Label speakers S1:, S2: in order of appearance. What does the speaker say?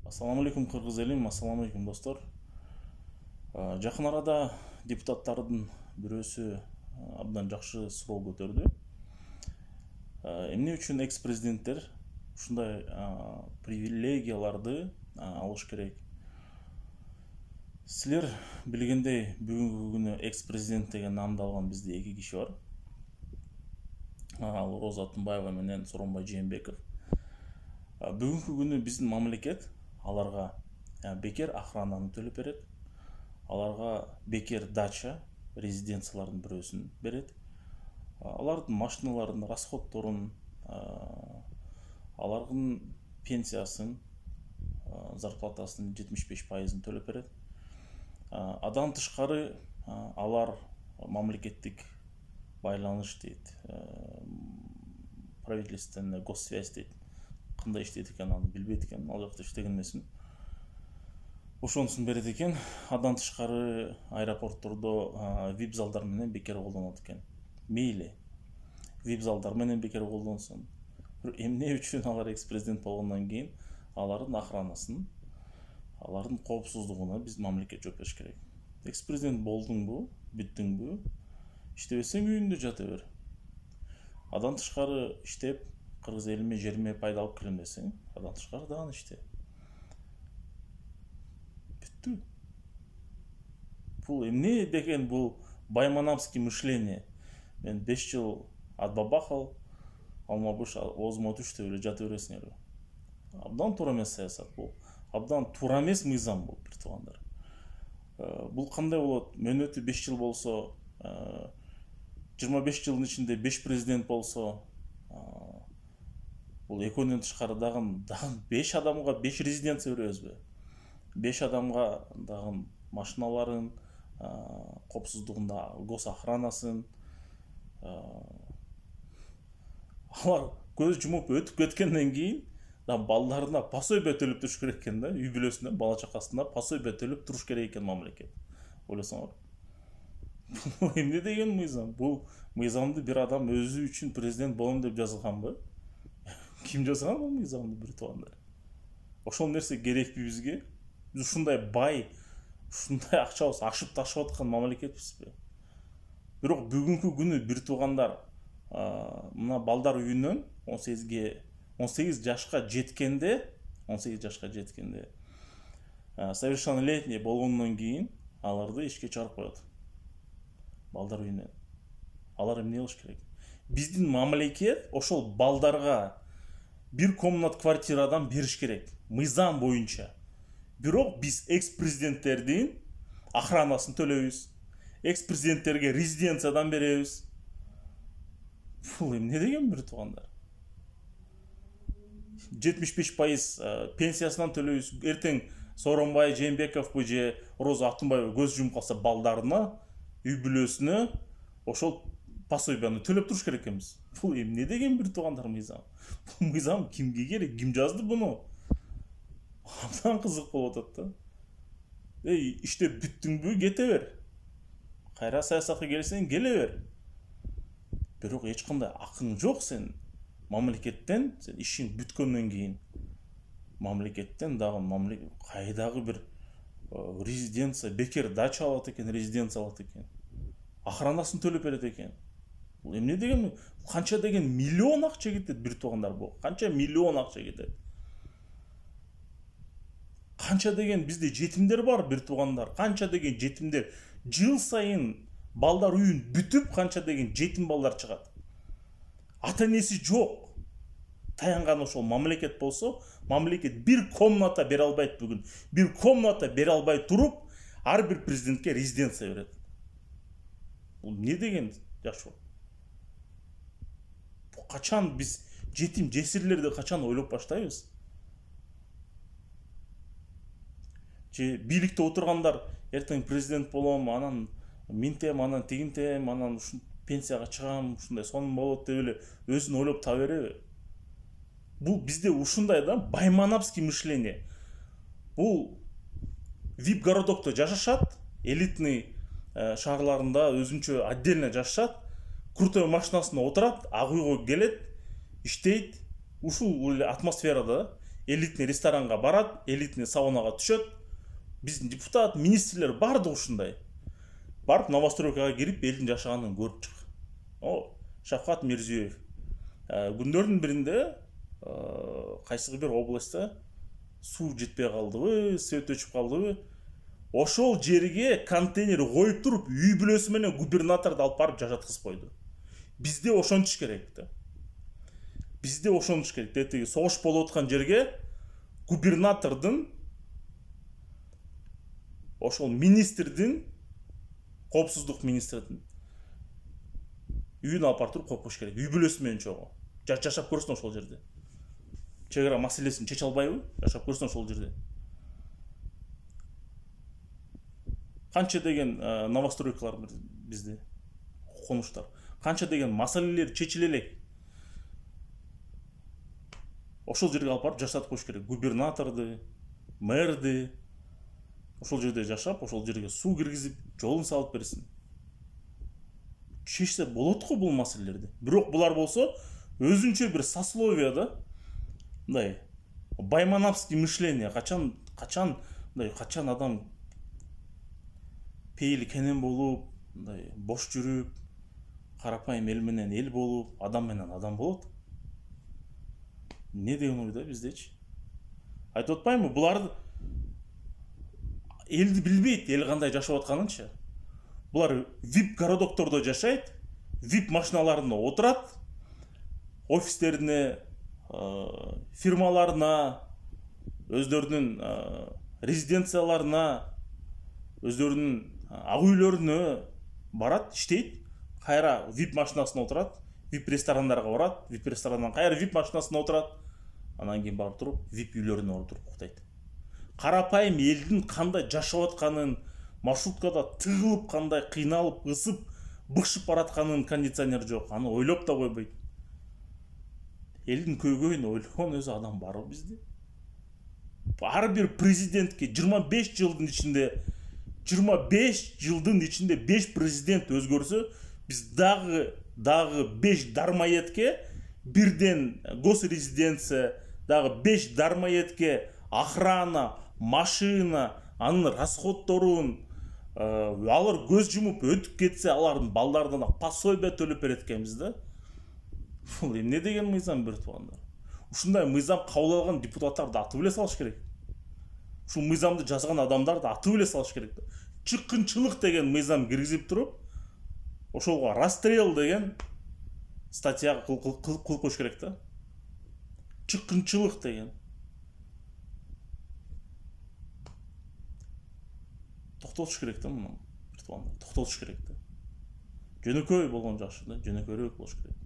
S1: Ассаламу алейкум кыргыз элим, ассаламу алейкум достор. Жакын арада депутаттардын бирөөсү абдан жакшы суроо көтөрдү. Эмне үчүн экс-президенттер ушундай привилегияларды алыш керек? Силер билгендей, бүгүнкү күнү экс-президент деген наамды алган бизде эки киши бар. Ал Роза Атымбаева менен Сооронбай Жээнбеков. Бүгүнкү күнү биздин мамлекет аларга бекер охрананы төлөп берет, аларга бекер дача, резиденциялардын бирөөсүн берет, алардын машиналарынын расходторун, алардын пенсиясын, зарплатасынын 75%-ын төлөп берет. Адан тышкары алар мамлекеттик байланыш дейт, правительственная госсвязь дейт. Кандай иштейт экен аны билбейт экен, ал жакта иштеген эмесмин. Ошонусун берет экен. Адан тышкары аэропорттордо вип залдар менен бекер колдонот экен. Мейли, вип залдар менен бекер колдонсун. Эмне үчүн алар экс-президент болгондон кийин алардын охранасын, алардын коопсуздугуна биз мамлекет жооп бериш керек. Экс-президент болдуңбу, бүттүңбү, иштебесең үйүндө жата бер. Адан тышкары иштеп, кыргыз элиме жериме пайда алып келем десең, адан тышкары дагы иште. Бүттү. Бул эмне деген, бул байманапский мышление. Мен 5 жыл адбабахал, алмабыш оозума түш деп эле жата бересиңерби. Абдан туура эмес саясат бул. Абдан туура эмес мыйзам бул, бир туугандар. Бул кандай болот? Мөөнөтү 5 жыл болсо, 25 жылдын ичинде 5 президент болсо, бул экөөнүн тышкары дагы 5 адамга 5 резиденция беребизби? 5 адамга дагы машиналарын, коопсуздугунда гос охранасын, алар көз жумуп өтүп кеткенден кийин да балдарына пособие төлөп туруш керек экен да, үй бүлөсүнө, бала чакасына пособие төлөп туруш керек экен мамлекет. Ойлосоңор. Эмне деген мыйзам? Бул мыйзамды бир адам өзү үчүн президент болом деп жазганбы? Ким жазган бул мыйзамды, бир туугандар? Ошол нерсе керекпи бизге? Биз ушундай бай, ушундай акчабыз ашып ташып аткан мамлекетпизби? Бирок бүгүнкү күнү бир туугандар, мына балдар үйүнөн 18 жашка жеткенде, совершеннолетний болгондон кийин аларды ишке чыгарып коет. Балдар үйүнөн. Алар эмне кылыш керек? Биздин мамлекет ошол балдарга бир комнат квартирадан бериш керек, мыйзам боюнча. Бирок биз экс-президенттердин охранасын төлөйбүз, экс-президенттерге резиденциядан беребиз. Бул эмне деген, бир туугандар? 75% пенсиясынан төлөйбүз. Эртең Сооронбай Жээнбеков же Роза Атымбаева көз жумуп калса балдарына, үй бүлөсүнө ошол пособияны төлөп туруш керек экенбиз. Бул эмне деген, бир туугандар, мыйзам? Бул мыйзам кимге керек? Ким жазды буну? Абдан кызык болуп атат да. Иштеп бүттүңбү, кете бер. Кайра саясатка келсең, келе бер. Бирок эч кандай акың жок сен. Мамлекеттен сен ишиң бүткөндөн кийин мамлекеттен дагы кайдагы бир резиденция, бекер дача алат экен, резиденция алат экен. Охранасын төлөп берет экен. Бул эмне деген? Канча деген миллион акча кетет, бир туугандар бул. Канча миллион акча кетет. Канча деген бизде жетимдер бар, бир туугандар. Канча деген жетимдер. Жыл сайын балдар үйүн бүтүп, канча деген жетим балдар чыгат. Ата энеси жок. Таянган ошол мамлекет болсо, мамлекет бир комната бере албайт бүгүн. Бир комната бере албай туруп, ар бир президентке резиденция берет. Бул не деген жашоо? Качан биз жетим жесирлерди качан ойлоп баштайбыз? Же бийликте отургандар эртең президент болом, анан минтем, анан тигинтем, анан пенсияга чыгам, ушундай сонун болот деп эле өзүн ойлоп таба береби? Бул бизде ушундай да, байманапский мышление. Бул вип городокто жашашат, элитный шаарларында өзүнчө отдельно жашашат, крутой машинасына отурат, ак үйгө келет, иштейт, ушул атмосферада элитный ресторанга барат, элитный саунага түшөт. Биздин депутат, министрлер барды ушундай. Барып новостройкага кирип элдин жашаганын көрүп чык. Шавкат Мирзиёев күндөрдүн биринде кайсыгы бир областта суу жетпей калдыбы, свет өчүп калдыбы. Ошол жерге контейнер коюп туруп, үй бүлөсү менен губернаторду алып барып жашаткызып койду. Бизде ошончуш керек да. Бизде ошончуш керек. Тетиги согуш болуп аткан жерге губернатордун, ошол министрдин, коопсуздук министрдин үйүн алып барып туруп коюп коюш керек. Үй бүлөсү менен чогуу. Жашап көрсүн ошол жерде. Чек ара маселесин чече албайбы? Жашап көрсүн ошол жерде. Канча деген новостройкалар бизде, конуштар. Канча деген маселелер чечиле элек. Ошол жерге алып барып жашатып коюш керек. Губернаторду, мэрди ошол жерде жашап, ошол жерге суу киргизип, жолун салып берсин. Чечсе болот го бул маселелерди. Бирок булар болсо өзүнчө бир сословие да. Мындай байманапский мышление, качан адам пейили кенен болуп, мындай бош жүрүп, карапайым эл менен эл болуп, адам менен адам болот. Не деген ой да биздечи? Айтып атпаймынбы, булар элди билбейт, эл кандай жашап атканынчы. Булар VIP городоктордо жашайт, VIP машиналарына отурат, офистерине, фирмаларына, өздөрүнүн резиденцияларына, өздөрүнүн ак үйлөрүнө барат, иштейт, кайра VIP машинасына отурат, VIP ресторандарга барат, VIP ресторандан кайра VIP машинасына отурат, анан кийин барып туруп VIP үйлөрүнө отуруп уктайт. Карапайым элдин кандай жашап атканын, маршруткада тыгылып, кандай кыйналып, ысып, быкшып баратканын кондиционер жок, аны ойлоп да койбойт. Элдин көйгөйүн ойлогон өзү адам барбы бизде? Ар бир президентке 25 жылдын ичинде 5 президент өзгөрсө, биз дагы 5 дармоедке бирден госрезиденция, дагы 5 дармоедке охрана, машина, анын расходторун, алар көз жумуп өтүп кетсе, алардын балдарына пособие төлөп берет экенбиз да. Бул эмне деген мыйзам бир туугандар? Ушундай мыйзам кабыл алган депутаттарды атып эле салыш керек. Ушул мыйзамды жазган адамдарды атып эле салыш керек да. Чыккынчылык деген мыйзам киргизип туруп, ошолго расстрел деген статья кылып коюш керек да. Чыккынчылык деген. Токтотуш керек да муну. Токтотуш керек да. Жөнөкөй болгон жакшы да, жөнөкөйрөөк болуш керек.